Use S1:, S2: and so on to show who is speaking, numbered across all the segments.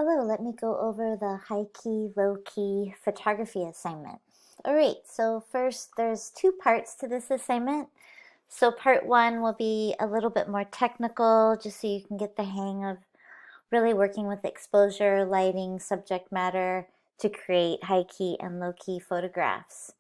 S1: Hello, let me go over the high key, low key photography assignment. All right, so first there's two parts to this assignment. So part one will be a little bit more technical, just so you can get the hang of really working with exposure, lighting, subject matter to create high key and low key photographs.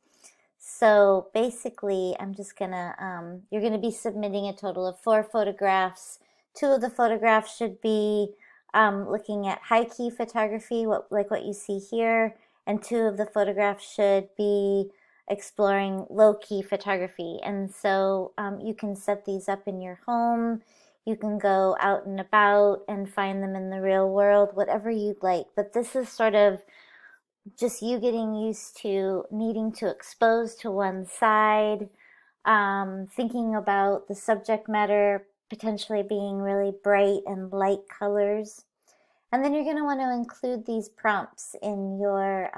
S1: So basically, you're gonna be submitting a total of 4 photographs. Two of the photographs should be looking at high key photography, like what you see here, and two of the photographs should be exploring low key photography. And so you can set these up in your home. You can go out and about and find them in the real world, whatever you'd like. But this is sort of just you getting used to needing to expose to one side, thinking about the subject matter potentially being really bright and light colors. And then you're going to want to include these prompts in your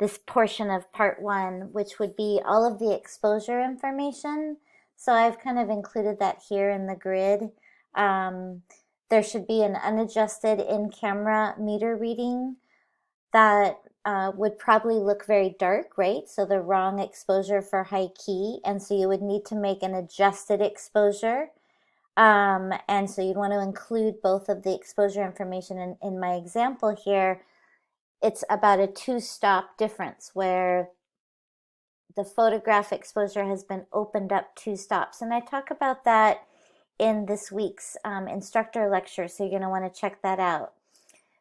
S1: this portion of part one, which would be all of the exposure information. So I've kind of included that here in the grid. There should be an unadjusted in-camera meter reading that would probably look very dark, right? So the wrong exposure for high key. And so you would need to make an adjusted exposure. And so you'd want to include both of the exposure information. In my example here, it's about a 2-stop difference where the photograph exposure has been opened up 2 stops. And I talk about that in this week's instructor lecture, so you're going to want to check that out.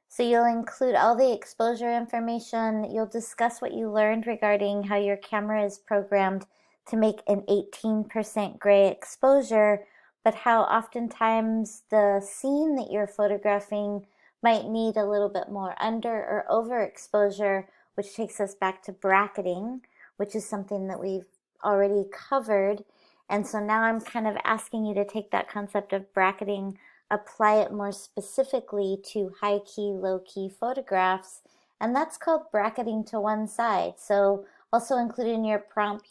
S1: So you'll include all the exposure information. You'll discuss what you learned regarding how your camera is programmed to make an 18% gray exposure, but how oftentimes the scene that you're photographing might need a little bit more under or overexposure, which takes us back to bracketing, which is something that we've already covered. And so now I'm kind of asking you to take that concept of bracketing, apply it more specifically to high key, low key photographs, and that's called bracketing to one side. So also include in your prompt,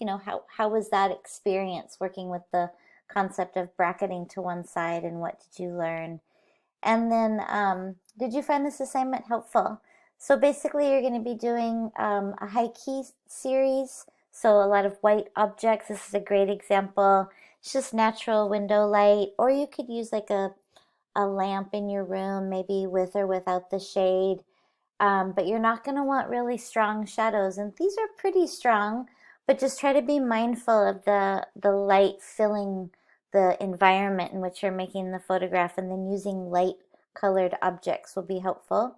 S1: how was that experience working with the concept of bracketing to one side, and what did you learn? And then did you find this assignment helpful? So basically you're going to be doing a high key series, so a lot of white objects. This is a great example. It's just natural window light, or you could use like a lamp in your room, maybe with or without the shade. But you're not going to want really strong shadows. And these are pretty strong, but just try to be mindful of the light filling the environment in which you're making the photograph, and then using light colored objects will be helpful.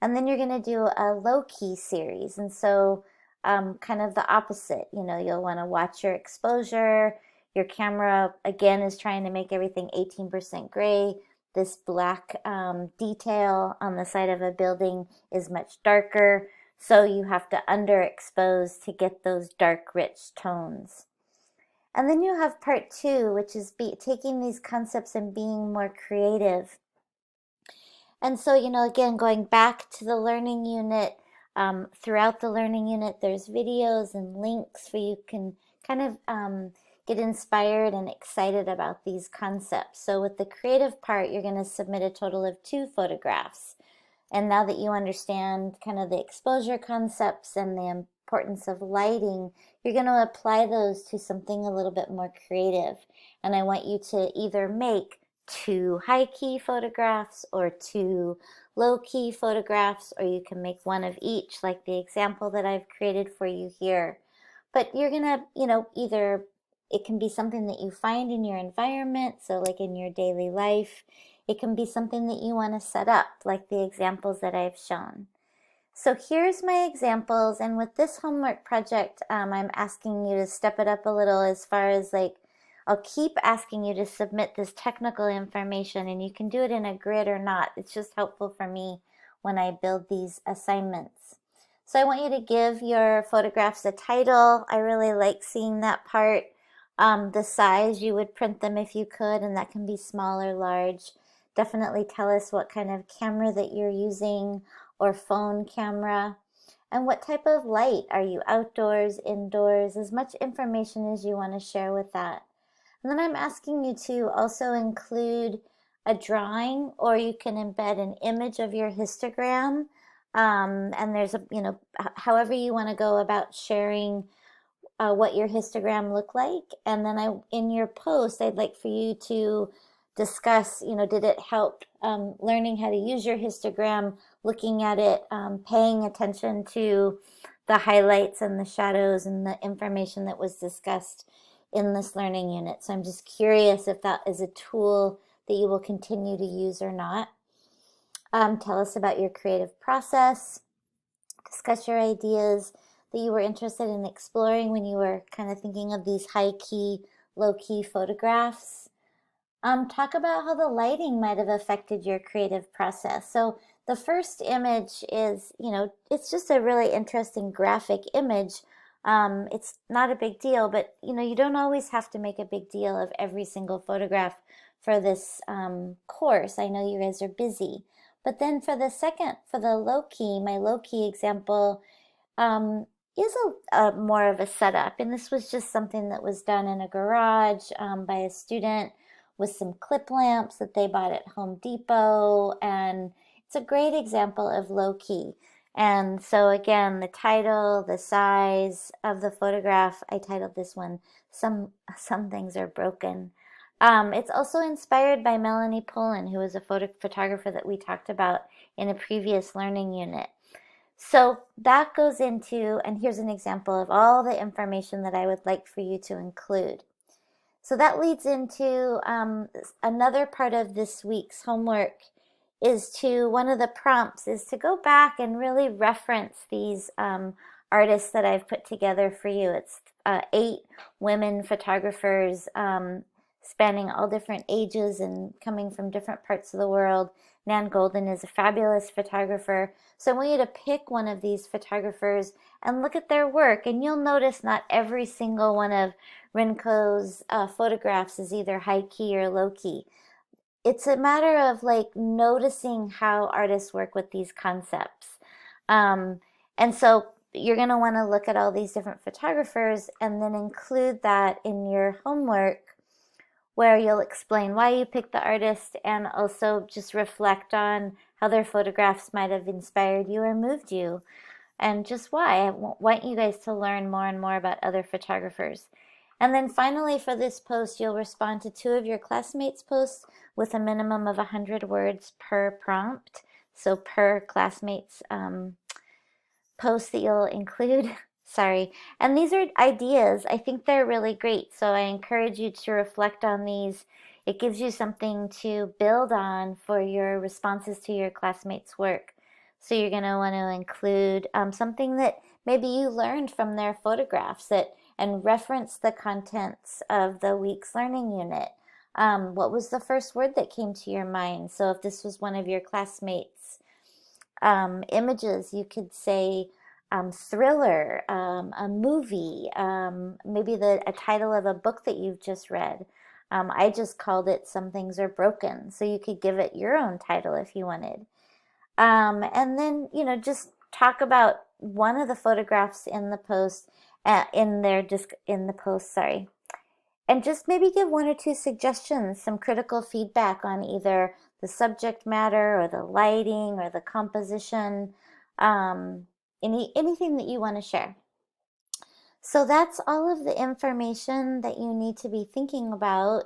S1: And then you're going to do a low key series. And so kind of the opposite, you'll want to watch your exposure. Your camera, again, is trying to make everything 18% gray. This black detail on the side of a building is much darker, so you have to underexpose to get those dark, rich tones. And then you have part two, which is taking these concepts and being more creative. And so, again, going back to the learning unit, throughout the learning unit, there's videos and links where you can kind of get inspired and excited about these concepts. So with the creative part, you're going to submit a total of 2 photographs. And now that you understand kind of the exposure concepts and the importance of lighting, you're going to apply those to something a little bit more creative. And I want you to either make 2 high-key photographs or 2 low-key photographs, or you can make one of each, like the example that I've created for you here. But you're going to, either it can be something that you find in your environment, so like in your daily life. It can be something that you want to set up, like the examples that I've shown. So here's my examples, and with this homework project, I'm asking you to step it up a little as far as I'll keep asking you to submit this technical information, and you can do it in a grid or not. It's just helpful for me when I build these assignments. So I want you to give your photographs a title. I really like seeing that part. The size, you would print them if you could, and that can be small or large. Definitely tell us what kind of camera that you're using, or phone camera, and what type of light. Are you outdoors, indoors? As much information as you want to share with that. And then I'm asking you to also include a drawing, or you can embed an image of your histogram. And there's a, however you want to go about sharing what your histogram looked like. And then in your post, I'd like for you to discuss, did it help learning how to use your histogram, looking at it, paying attention to the highlights and the shadows and the information that was discussed in this learning unit. So I'm just curious if that is a tool that you will continue to use or not. Tell us about your creative process. Discuss your ideas that you were interested in exploring when you were kind of thinking of these high-key, low-key photographs. Talk about how the lighting might have affected your creative process. So the first image is, it's just a really interesting graphic image. It's not a big deal, but you don't always have to make a big deal of every single photograph for this course. I know you guys are busy. But then for the low-key, my low-key example, is a more of a setup. And this was just something that was done in a garage by a student with some clip lamps that they bought at Home Depot. And it's a great example of low-key. And so again, the title, the size of the photograph, I titled this one, Some Things Are Broken. It's also inspired by Melanie Polan, who is a photographer that we talked about in a previous learning unit. So that goes into, and here's an example of all the information that I would like for you to include. So that leads into another part of this week's homework one of the prompts is to go back and really reference these artists that I've put together for you. It's 8 women photographers spanning all different ages and coming from different parts of the world. Nan Golden is a fabulous photographer. So I want you to pick one of these photographers and look at their work. And you'll notice not every single one of Rinko's photographs is either high key or low key. It's a matter of like noticing how artists work with these concepts. And so you're going to want to look at all these different photographers and then include that in your homework, where you'll explain why you picked the artist and also just reflect on how their photographs might have inspired you or moved you, and just why. I want you guys to learn more and more about other photographers. And then finally for this post, you'll respond to 2 of your classmates' posts with a minimum of 100 words per prompt. So per classmate's post that you'll include. Sorry. And these are ideas. I think they're really great. So I encourage you to reflect on these. It gives you something to build on for your responses to your classmates' work. So you're going to want to include something that maybe you learned from their photographs and reference the contents of the week's learning unit. What was the first word that came to your mind? So if this was one of your classmates' images, you could say thriller, a movie, maybe a title of a book that you've just read. I just called it Some Things Are Broken, so you could give it your own title if you wanted. And then, just talk about one of the photographs in the post, in the post, sorry. And just maybe give 1 or 2 suggestions, some critical feedback on either the subject matter or the lighting or the composition, anything that you want to share. So that's all of the information that you need to be thinking about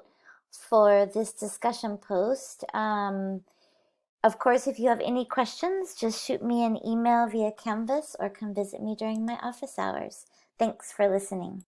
S1: for this discussion post. Of course, if you have any questions, just shoot me an email via Canvas or come visit me during my office hours. Thanks for listening.